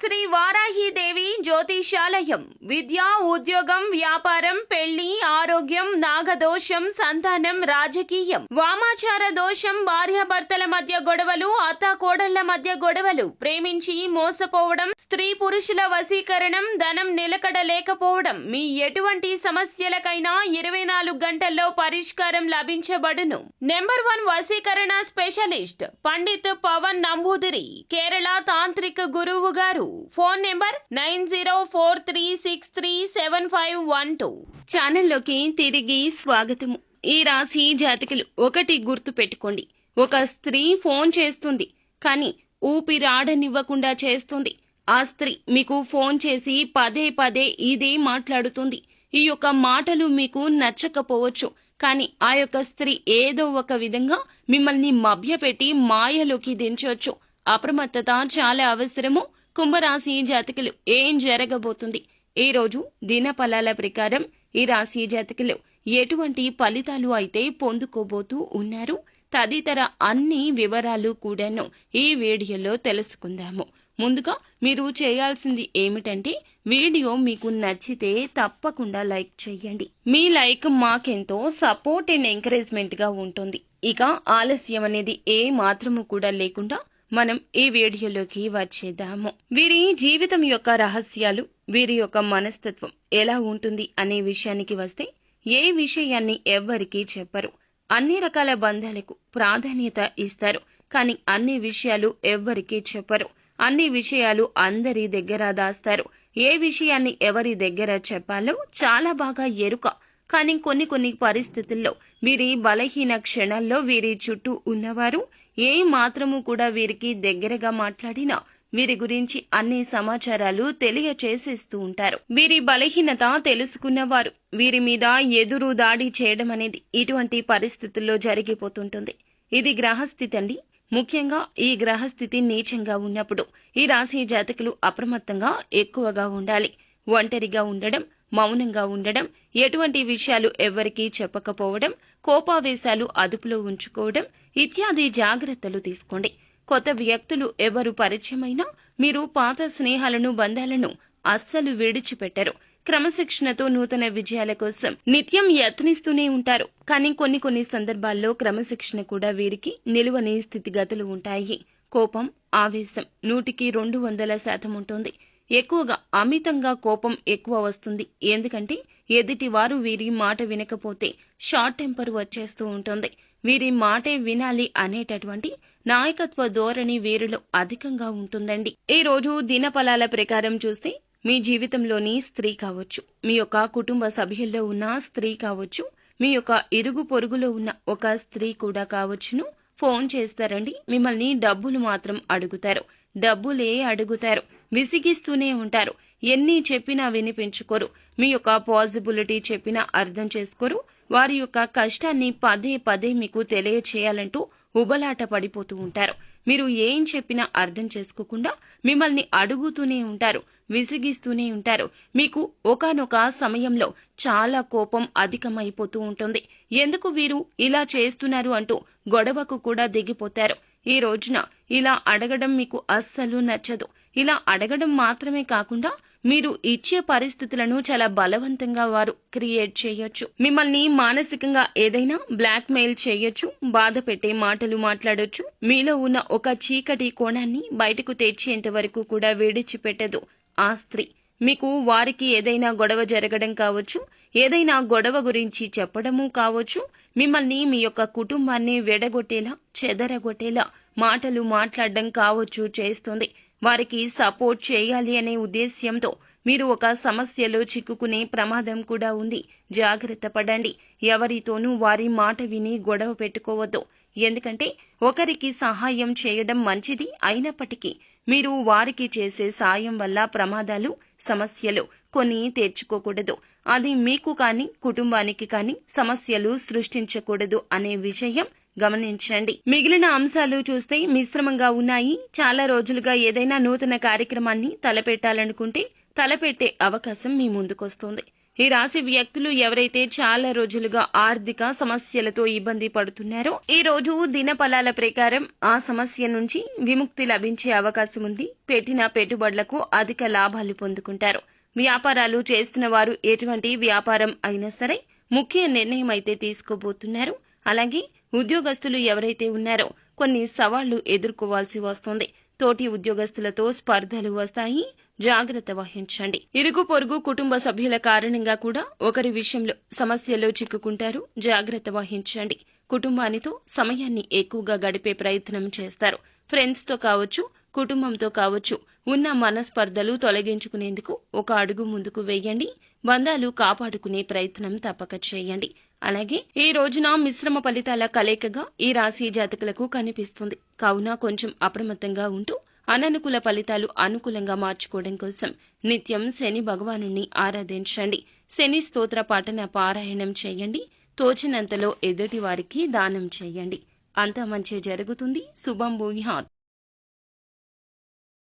శ్రీ వారాహీదేవి జ్యోతిషాలయం విద్య, ఉద్యోగం, వ్యాపారం, పెళ్లి, ఆరోగ్యం, నాగదోషం, సంతానం, రాజకీయం, వామాచార దోషం, భార్యాభర్తల మధ్య గొడవలు, అత్తాకోడళ్ల మధ్య గొడవలు, ప్రేమించి మోసపోవడం, స్త్రీ పురుషుల వశీకరణం, ధనం నిలకడ లేకపోవడం, మీ ఎటువంటి సమస్యలకైనా 24 గంటల్లో పరిష్కారం లభించబడును. నెంబర్ 1 వశీకరణ స్పెషలిస్ట్ పండిత్ పవన్ నంబూదిరి, కేరళ తాంత్రిక గురువు గారు. Phone number 9043637512. ఛానల్లోకి తిరిగి స్వాగతము. ఈ రాశి జాతకులు ఒకటి గుర్తు పెట్టుకోండి. ఒక స్త్రీ ఫోన్ చేస్తుంది, కానీ ఊపిరాడనివ్వకుండా చేస్తుంది. ఆ స్త్రీ మీకు ఫోన్ చేసి పదే పదే ఇదే మాట్లాడుతుంది. ఈ యొక్క మాటలు మీకు నచ్చకపోవచ్చు, కానీ ఆ యొక్క స్త్రీ ఏదో ఒక విధంగా మిమ్మల్ని మభ్యపెట్టి మాయలోకి దించవచ్చు. అప్రమత్తత చాలా అవసరము. కుంభరాశి జాతకులు ఏం జరగబోతుంది? ఈ రోజు దినఫలాల ప్రకారం ఈ రాశి జాతకులు ఎటువంటి ఫలితాలు అయితే పొందుకోబోతూ ఉన్నారు తదితర అన్ని వివరాలు కూడాను ఈ వీడియోలో తెలుసుకుందాము. ముందుగా మీరు చేయాల్సింది ఏమిటంటే, వీడియో మీకు నచ్చితే తప్పకుండా లైక్ చేయండి. మీ లైక్ మాకెంతో సపోర్ట్ అండ్ ఎంకరేజ్మెంట్ గా ఉంటుంది. ఇక ఆలస్యం అనేది ఏ మాత్రము కూడా లేకుండా మనం ఈ వీడియోలోకి వచ్చేద్దాము. వీరి జీవితం యొక్క రహస్యాలు, వీరి యొక్క మనస్తత్వం ఎలా ఉంటుంది అనే విషయానికి వస్తే, ఏ విషయాన్ని ఎవ్వరికీ చెప్పరు. అన్ని రకాల బంధాలకు ప్రాధాన్యత ఇస్తారు, కానీ అన్ని విషయాలు ఎవ్వరికీ చెప్పరు. అన్ని విషయాలు అందరి దగ్గర దాస్తారు. ఏ విషయాన్ని ఎవరి దగ్గర చెప్పాలో చాలా బాగా ఎరుక. కానీ కొన్ని పరిస్థితుల్లో వీరి బలహీన క్షణాల్లో వీరి చుట్టూ ఉన్నవారు ఏ మాత్రము కూడా వీరికి దగ్గరగా మాట్లాడినా వీరి గురించి అన్ని సమాచారాలు తెలియచేసేస్తూ ఉంటారు. వీరి బలహీనత తెలుసుకున్నవారు వీరి మీద ఎదురు దాడి చేయడం అనేది ఇటువంటి పరిస్థితుల్లో జరిగిపోతుంటుంది. ఇది గ్రహస్థితి అండి. ముఖ్యంగా ఈ గ్రహస్థితి నీచంగా ఉన్నప్పుడు ఈ రాశి జాతకులు అప్రమత్తంగా ఎక్కువగా ఉండాలి. ఒంటరిగా ఉండడం, మౌనంగా ఉండడం, ఎటువంటి విషయాలు ఎవ్వరికీ చెప్పకపోవడం, కోపావేశాలు అదుపులో ఉంచుకోవడం ఇత్యాది జాగ్రత్తలు తీసుకోండి. కొత్త వ్యక్తులు ఎవరు పరిచయమైనా మీరు పాత స్నేహాలను, బంధాలను అస్సలు విడిచిపెట్టరు. క్రమశిక్షణతో నూతన విజయాల కోసం నిత్యం యత్నిస్తూనే ఉంటారు. కానీ కొన్ని సందర్భాల్లో క్రమశిక్షణ కూడా వీరికి నిలువని స్థితిగతులు ఉంటాయి. కోపం, ఆవేశం 100కి 200% ఉంటుంది. ఎక్కువగా అమితంగా కోపం ఎక్కువ వస్తుంది. ఎందుకంటే ఎదుటివారు వీరి మాట వినకపోతే షార్ట్ టెంపర్ వచ్చేస్తూ ఉంటుంది. వీరి మాటే వినాలి అనేటటువంటి నాయకత్వ ధోరణి వీరిలో అధికంగా ఉంటుందండి. ఈ రోజు దినఫలాల ప్రకారం చూస్తే, మీ జీవితంలోని స్త్రీ కావచ్చు, మీ యొక్క కుటుంబ సభ్యుల్లో ఉన్న స్త్రీ కావచ్చు, మీ యొక్క ఇరుగు పొరుగులో ఉన్న ఒక స్త్రీ కూడా కావచ్చును, ఫోన్ చేస్తారండి. మిమ్మల్ని డబ్బులు మాత్రం అడుగుతారు. డబ్బులే అడుగుతారు. విసిగిస్తూనే ఉంటారు. ఎన్ని చెప్పినా వినిపించుకోరు. మీ యొక్క పాజిబిలిటీ చెప్పినా అర్థం చేసుకోరు. వారి యొక్క కష్టాన్ని పదే పదే మీకు తెలియచేయాలంటూ ఉబలాట పడిపోతూ ఉంటారు. మీరు ఏం చెప్పినా అర్థం చేసుకోకుండా మిమ్మల్ని అడుగుతూనే ఉంటారు, విసిగిస్తూనే ఉంటారు. మీకు ఒకానొక సమయంలో చాలా కోపం అధికమైపోతూ ఉంటుంది. ఎందుకు వీరు ఇలా చేస్తున్నారు అంటూ గొడవకు కూడా దిగిపోతారు. ఈ రోజున ఇలా అడగడం మీకు అస్సలు నచ్చదు. ఇలా అడగడం మాత్రమే కాకుండా మీరు ఇచ్చే పరిస్థితులను చాలా బలవంతంగా వారు క్రియేట్ చేయొచ్చు. మిమ్మల్ని మానసికంగా ఏదైనా బ్లాక్ మెయిల్ చేయొచ్చు, బాధ పెట్టే మాటలు మాట్లాడొచ్చు. మీలో ఉన్న ఒక చీకటి కోణాన్ని బయటకు తెచ్చేంత వరకు కూడా విడిచిపెట్టదు ఆ స్త్రీ. మీకు వారికి ఏదైనా గొడవ జరగడం కావచ్చు, ఏదైనా గొడవ గురించి చెప్పడము కావచ్చు, మిమ్మల్ని, మీ యొక్క కుటుంబాన్ని విడగొట్టేలా, చెదరగొట్టేలా మాటలు మాట్లాడడం కావచ్చు చేస్తుంది. వారికి సపోర్ట్ చేయాలి అనే ఉద్దేశ్యంతో మీరు ఒక సమస్యలో చిక్కుకునే ప్రమాదం కూడా ఉంది. జాగ్రత్త పడండి. ఎవరితోనూ వారి మాట విని గొడవ పెట్టుకోవద్దు. ఎందుకంటే ఒకరికి సహాయం చేయడం మంచిది అయినప్పటికీ మీరు వారికి చేసే సాయం వల్ల ప్రమాదాలు, సమస్యలు కొన్ని తెచ్చుకోకూడదు. అది మీకు కానీ కుటుంబానికి కానీ సమస్యలు సృష్టించకూడదు అనే విషయం గమనించండి. మిగిలిన అంశాలు చూస్తే మిశ్రమంగా ఉన్నాయి. చాలా రోజులుగా ఏదైనా నూతన కార్యక్రమాన్ని తలపెట్టాలనుకుంటే తలపెట్టే అవకాశం మీ ముందుకొస్తుంది. ఈ రాశి వ్యక్తులు ఎవరైతే చాలా రోజులుగా ఆర్థిక సమస్యలతో ఇబ్బంది పడుతున్నారో ఈ రోజు దినఫలాల ప్రకారం ఆ సమస్య నుంచి విముక్తి లభించే అవకాశం ఉంది. పెట్టిన పెట్టుబడులకు అధిక లాభాలు పొందుకుంటారు. వ్యాపారాలు చేస్తున్న వారు ఎటువంటి వ్యాపారం అయినా సరే ముఖ్య నిర్ణయం అయితే తీసుకోబోతున్నారు. అలాగే ఉద్యోగస్తులు ఎవరైతే ఉన్నారో కొన్ని సవాళ్లు ఎదుర్కోవాల్సి వస్తుంది. తోటి ఉద్యోగస్తులతో స్పర్ధలు వస్తాయి. జాగ్రత్త వహించండి. ఇరుగు పొరుగు కుటుంబ సభ్యుల కారణంగా కూడా ఒకరి విషయంలో సమస్యలో చిక్కుకుంటారు. జాగ్రత్త వహించండి. కుటుంబానితో సమయాన్ని ఎక్కువగా గడిపే ప్రయత్నం చేస్తారు. ఫ్రెండ్స్ తో కావచ్చు, కుటుంబంతో కావచ్చు, ఉన్న మనస్పర్ధలు తొలగించుకునేందుకు ఒక అడుగు ముందుకు వేయండి. బంధాలు కాపాడుకునే ప్రయత్నం తప్పక చేయండి. అలాగే ఈ రోజున మిశ్రమ ఫలితాల కలయికగా ఈ రాశి జాతకులకు కనిపిస్తుంది. కావున కొంచెం అప్రమత్తంగా ఉంటూ అననుకూల ఫలితాలు అనుకూలంగా మార్చుకోవడం కోసం నిత్యం శని భగవానుణ్ణి ఆరాధించండి. శని స్తోత్ర పఠన పారాయణం చేయండి. తోచినంతలో ఎదుటి వారికి దానం చేయండి. అంతా మంచి జరుగుతుంది. శుభం భూయాత్.